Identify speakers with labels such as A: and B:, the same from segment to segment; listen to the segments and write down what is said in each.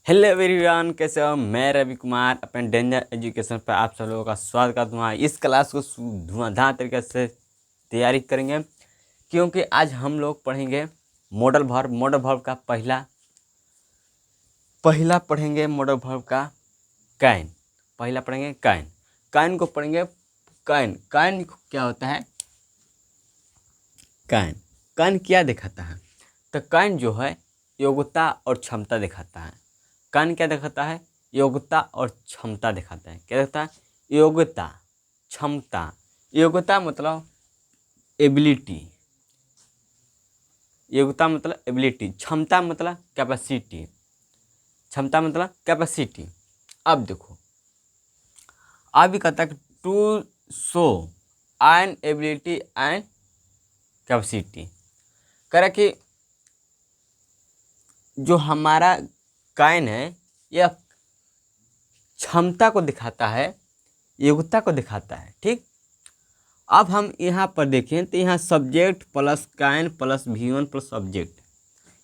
A: Hello everyone, कैसे हो। मैं रवि कुमार अपने डेंजर एजुकेशन पर आप सब लोगों का स्वागत करता हूँ। इस क्लास को धुआंधार तरीके से तैयारी करेंगे क्योंकि आज हम लोग पढ़ेंगे मॉडल वर्ब का पहला पढ़ेंगे मॉडल वर्ब का कैन। पहला पढ़ेंगे कैन। कैन को पढ़ेंगे। कैन कैन क्या होता है। कैन कैन क्या दिखाता है। तो कैन जो है योग्यता और क्षमता दिखाता है। कैन क्या दिखाता है। योग्यता और क्षमता दिखाता है। क्या दिखाता है। योग्यता क्षमता। योग्यता मतलब एबिलिटी। योग्यता मतलब एबिलिटी। क्षमता मतलब कैपेसिटी। क्षमता मतलब कैपेसिटी। अब देखो, अब भी कहता है to show an ability and capacity. कह रहा कि जो हमारा कैन है यह क्षमता को दिखाता है, योग्यता को दिखाता है। ठीक। अब हम यहाँ पर देखें तो यहाँ subject plus can plus V1 plus object,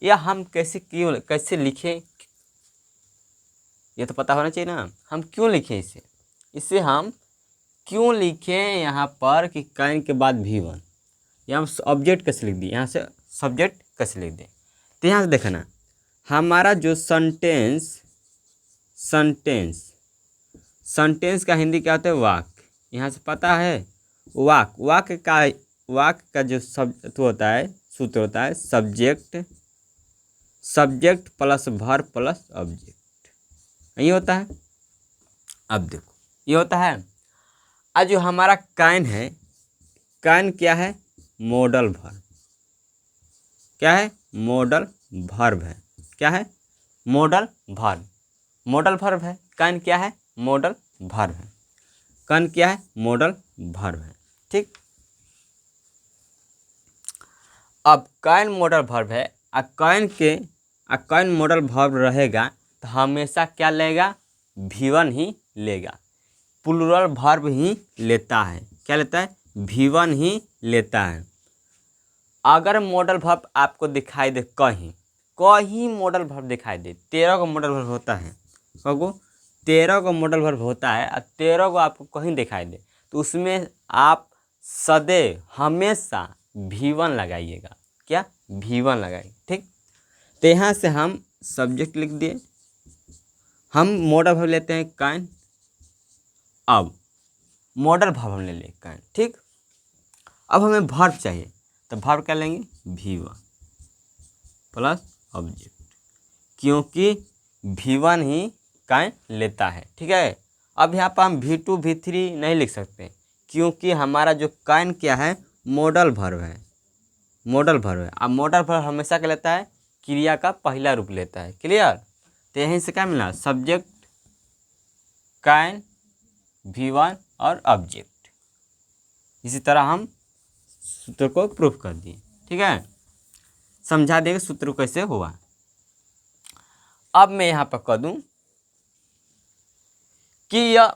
A: यह हम कैसे लिखें, ये तो पता होना चाहिए ना। हम क्यों लिखें इसे। इसे हम क्यों लिखें यहाँ पर कि कैन के बाद V1, यहाँ हम ऑब्जेक्ट कैसे लिख दिए, यहाँ से सब्जेक्ट कैसे लिख दें। तो यहाँ से देखना, हमारा जो सेंटेंस का हिंदी क्या होता है। वाक्य। यहाँ से पता है वाक्य का जो शब्द होता है, सूत्र होता है subject plus verb plus object, यही होता है। अब देखो ये होता है। आज जो हमारा कैन है, कैन क्या है। Modal verb. क्या है। मॉडल वर्ब है। क्या है। मॉडल वर्ब है। कैन क्या है। मॉडल वर्ब है। कैन क्या है। मॉडल वर्ब है। ठीक। अब कैन मॉडल वर्ब है। कैन मॉडल वर्ब रहेगा तो हमेशा क्या लेगा। V1 ही लेगा। प्लूरल वर्ब ही लेता है। क्या लेता है। V1 ही लेता है। अगर मॉडल वर्ब आपको दिखाई दे, कहीं मॉडल वर्ब दिखाई दे, 13 को मॉडल वर्ब होता है। कहो 13 को मॉडल वर्ब होता है और 13 को आपको कहीं दिखाई दे तो उसमें आप सदैव हमेशा V1 लगाइएगा। क्या। V1 लगाइए। ठीक। तो यहाँ से हम सब्जेक्ट लिख दिए, हम मॉडल वर्ब लेते हैं कैन। अब मॉडल वर्ब हम ले लें कैन। ठीक। अब हमें वर्ब चाहिए तो वर्ब क्या लेंगे। V1 प्लस ऑब्जेक्ट, क्योंकि V1 ही कैन लेता है। ठीक है। अब यहाँ पर हम V2 V3 नहीं लिख सकते क्योंकि हमारा जो कैन क्या है। मॉडल वर्ब है। अब मॉडल वर्ब हमेशा क्या लेता है। क्रिया का पहला रूप लेता है। क्लियर। तो यहीं से क्या मिला। सब्जेक्ट कैन V1 और ऑब्जेक्ट। इसी तरह हम सूत्र को प्रूफ कर दिए। ठीक है। समझा देंगे सूत्र कैसे हुआ। अब मैं यहाँ पर कह दूँ कि यह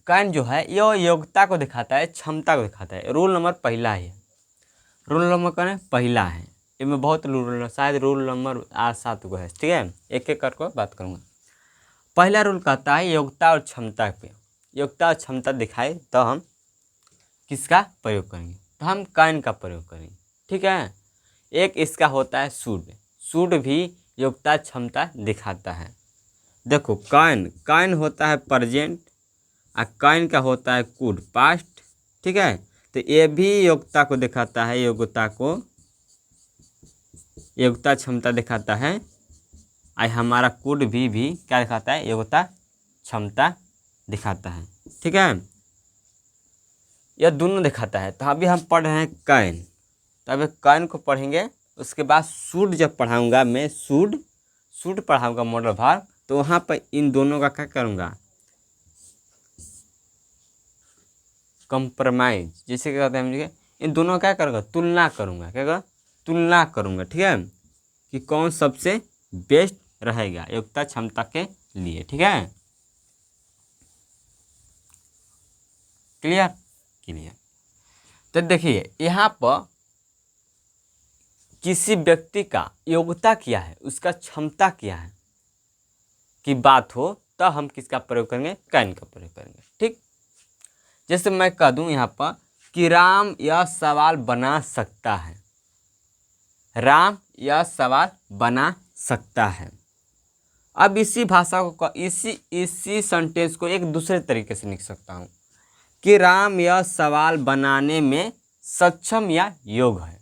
A: कैन जो है यह योग्यता को दिखाता है, क्षमता को दिखाता है। रूल नंबर पहला है। रूल नंबर कौन है। पहला है। इसमें बहुत रूल, शायद रूल नंबर 8-7 को है। ठीक है। एक एक करके बात करूँगा। पहला रूल कहता है योग्यता और क्षमता पे, योग्यता और क्षमता दिखाए तो हम किसका प्रयोग करेंगे। तो हम कैन का प्रयोग करेंगे। ठीक है। एक इसका होता है शुड भी योग्यता क्षमता दिखाता है। देखो कैन होता है प्रेजेंट और कैन का होता है कुड पास्ट। ठीक है। तो ये भी योग्यता को दिखाता है, योग्यता क्षमता दिखाता है। और हमारा कुड भी क्या दिखाता है। योग्यता क्षमता दिखाता है। ठीक है। यह दोनों दिखाता है। तो अभी हम पढ़ रहे हैं कैन, तो अभी कैन को पढ़ेंगे। उसके बाद शुड जब पढ़ाऊँगा मैं, शुड पढ़ाऊँगा मॉडल वर्ब, तो वहाँ पर इन दोनों का क्या करूँगा। कंप्रोमाइज, जैसे क्या कहते हैं मुझे, इन दोनों का क्या करूँगा। तुलना करूँगा। क्या करूँगा। तुलना करूँगा। ठीक है। कि कौन सबसे बेस्ट रहेगा योग्यता क्षमता के लिए। ठीक है। क्लियर। तो देखिए यहाँ पर किसी व्यक्ति का योग्यता क्या है, उसका क्षमता क्या है, की बात हो तब हम किसका प्रयोग करेंगे, कैन का प्रयोग करेंगे। ठीक, जैसे मैं कह दूं यहाँ पर कि राम यह सवाल बना सकता है, राम यह सवाल बना सकता है। अब इसी भाषा को इसी सेंटेंस को एक दूसरे तरीके से लिख सकता हूँ कि राम यह सवाल बनाने में सक्षम या योग्य है।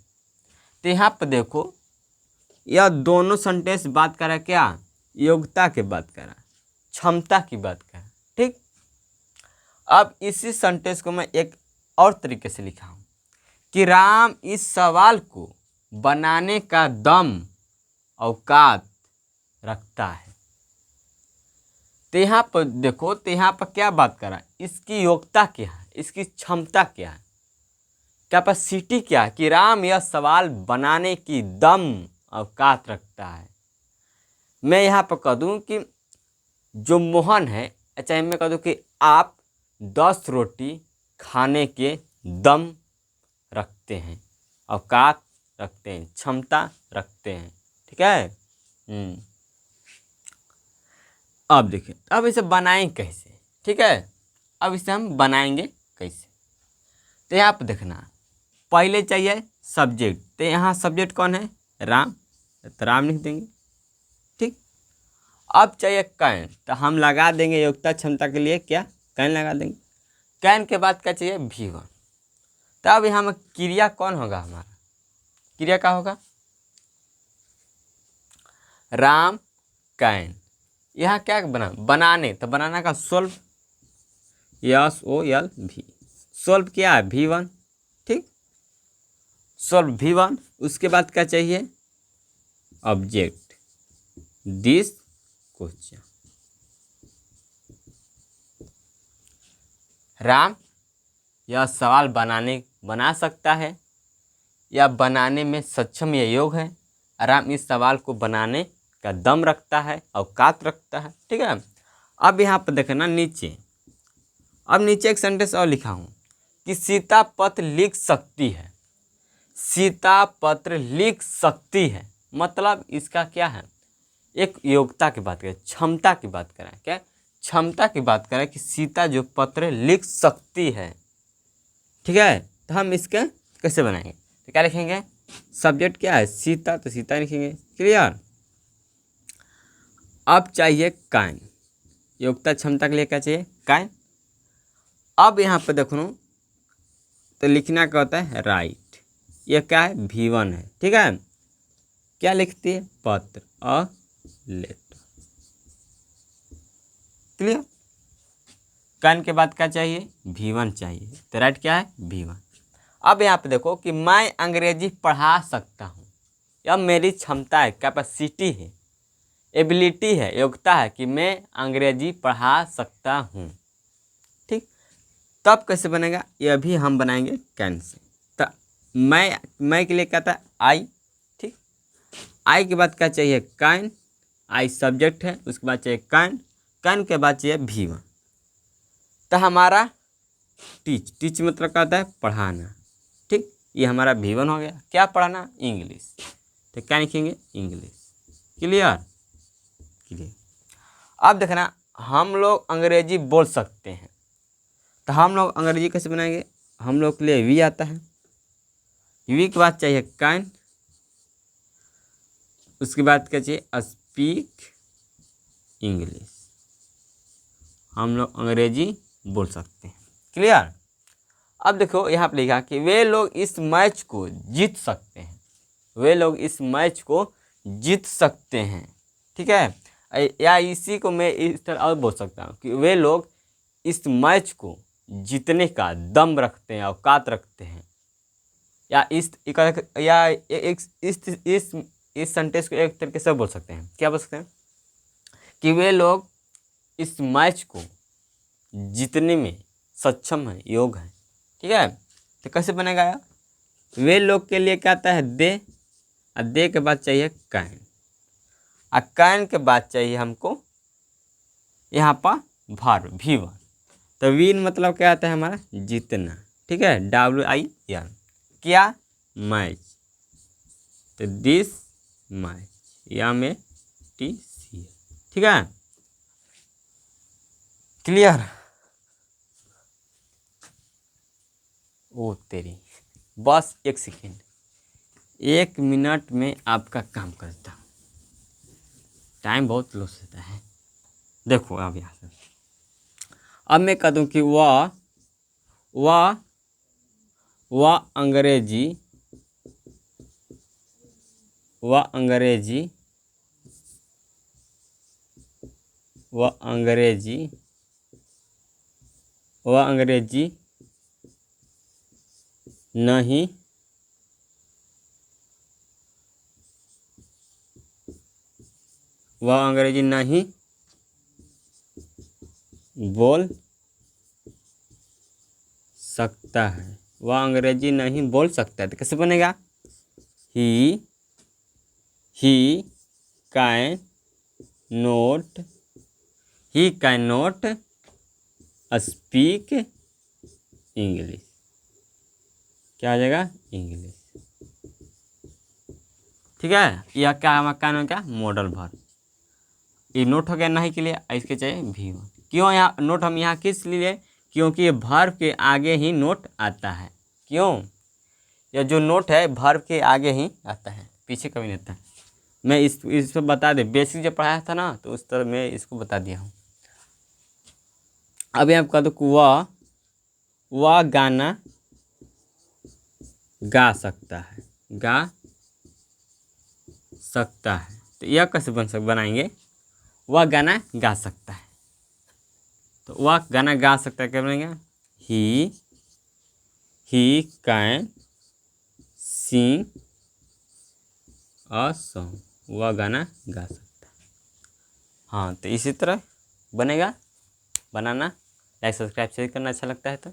A: तो यहाँ पर देखो यह दोनों सेंटेंस बात कर रहा है क्या, योग्यता की बात कर रहा है, क्षमता की बात कर रहा है। ठीक, अब इसी सेंटेंस को मैं एक और तरीके से लिखा हूँ कि राम इस सवाल को बनाने का दम औकात रखता है। तो यहाँ पर देखो, तो यहाँ पर क्या बात कर रहा है, इसकी योग्यता क्या है, इसकी क्षमता क्या है, कैपेसिटी क्या है कि राम यह सवाल बनाने की दम औकात रखता है। मैं यहाँ पर कह दूँ कि जो मोहन है, अच्छा मैं कह दूँ कि आप 10 रोटी खाने के दम रखते हैं, औकात रखते हैं, क्षमता रखते हैं। ठीक है। अब देखिए, अब इसे बनाएं कैसे। ठीक है, अब इसे हम बनाएंगे कैसे, तो यहाँ पर देखना पहले चाहिए सब्जेक्ट। तो यहाँ सब्जेक्ट कौन है, राम, तो राम लिख देंगे। ठीक, अब चाहिए कैन, तो हम लगा देंगे योग्यता क्षमता के लिए क्या, कैन लगा देंगे। कैन के बाद क्या चाहिए, V1। तो अब यहाँ में क्रिया कौन होगा, हमारा क्रिया क्या होगा, राम कैन। यहाँ क्या बना, बनाने, तो बनाना का सोल्व, SOLV, सोल्व क्या है, V1। ठीक, सोल्व V1। उसके बाद क्या चाहिए, ऑब्जेक्ट दिस क्वेश्चन। राम यह सवाल बना सकता है या बनाने में सक्षम या योग्य है। राम इस सवाल को बनाने का दम रखता है, औकात रखता है। ठीक है। अब यहाँ पर देखना नीचे, अब नीचे एक सेंटेंस और लिखा हूँ कि सीता पत्र लिख सकती है। सीता पत्र लिख सकती है मतलब इसका क्या है, एक योग्यता की बात करें, क्षमता की बात करें, क्या क्षमता की बात करें कि सीता जो पत्र लिख सकती है। ठीक है, तो हम इसके कैसे बनाएंगे, तो क्या लिखेंगे, सब्जेक्ट क्या है, सीता, तो सीता लिखेंगे। क्लियर। अब चाहिए कैन, योग्यता क्षमता के लिए क्या चाहिए, कैन। अब यहाँ पे देखो तो लिखना क्या होता है, राइट। ये क्या है, V1 है। ठीक है, क्या लिखती है, पत्र, अ लेटर। क्लियर। कैन के बाद क्या चाहिए, V1 चाहिए, तो राइट क्या है, V1। अब यहाँ पे देखो कि मैं अंग्रेजी पढ़ा सकता हूँ, यह मेरी क्षमता है, कैपेसिटी है, एबिलिटी है, योग्यता है कि मैं अंग्रेजी पढ़ा सकता हूँ। ठीक, तब कैसे बनेगा, यह भी हम बनाएंगे कैन से। तो मैं के लिए क्या था, आई। ठीक, आई के बाद क्या चाहिए, कैन, आई सब्जेक्ट है, उसके बाद चाहिए कैन, कैन के बाद चाहिए V1। तो हमारा टीच मतलब क्या होता है, पढ़ाना। ठीक, ये हमारा V1 हो गया, क्या पढ़ाना, इंग्लिश, तो क्या लिखेंगे, इंग्लिश। क्लियर। क्लियर। अब देखना हम लोग अंग्रेजी बोल सकते हैं, तो हम लोग अंग्रेजी कैसे बनाएंगे, हम लोग के लिए V आता है, V के बाद चाहिए कैन, उसके बाद क्या चाहिए, स्पीक इंग्लिश, हम लोग अंग्रेजी बोल सकते हैं। क्लियर। अब देखो यहाँ पर लिखा कि वे लोग इस मैच को जीत सकते हैं, वे लोग इस मैच को जीत सकते हैं। ठीक है, या इसी को मैं इस तरह और बोल सकता हूँ कि वे लोग इस मैच को जीतने का दम रखते हैं, औकात रखते हैं। या इस सेंटेंस को एक तरीके से बोल सकते हैं, क्या बोल सकते हैं कि वे लोग इस मैच को जीतने में सक्षम है, योग्य है। ठीक है, तो कैसे बनेगा यार, वे लोग के लिए क्या आता है, दे, और दे के बाद चाहिए कैन, और कैन के बाद चाहिए हमको यहाँ पर वर्ब V1। तो विन मतलब क्या आता है हमारा, जीतना। ठीक है, WIN, क्या, मैच, तो दिस मैच, या में TC। ठीक है, क्लियर। ओ तेरी, बस 1 सेकेंड, 1 मिनट में आपका काम करता हूँ। टाइम बहुत लॉस होता है। देखो अब यहाँ से अब मैं कह दूँ कि वह अंग्रेजी वह अंग्रेजी नहीं बोल सकता है। वह अंग्रेजी नहीं बोल सकता है तो कैसे बनेगा? He can note speak English. क्या आ जाएगा? इंग्लिश। ठीक है, यह क्या हमारा क्या मॉडल वर्ब। ये नोट हो गया नहीं के लिए, इसके चाहिए V1। क्यों यहाँ नोट हम यहाँ किस लिए? क्योंकि ये वर्ब के आगे ही नोट आता है। क्यों? यह जो नोट है वर्ब के आगे ही आता है, पीछे कभी नहीं आता है। मैं इस पर बता दे, बेसिक जब पढ़ाया था ना तो उस तरह मैं इसको बता दिया हूँ। अब यहाँ कह दो वह गाना गा सकता है। तो यह कैसे बनाएंगे? वह गाना गा सकता है, तो वह गाना गा सकता है क्या बनेगा? He can sing a song. वह गाना गा सकता है। हाँ, तो इसी तरह बनेगा। बनाना, लाइक सब्सक्राइब शेयर करना अच्छा लगता है तो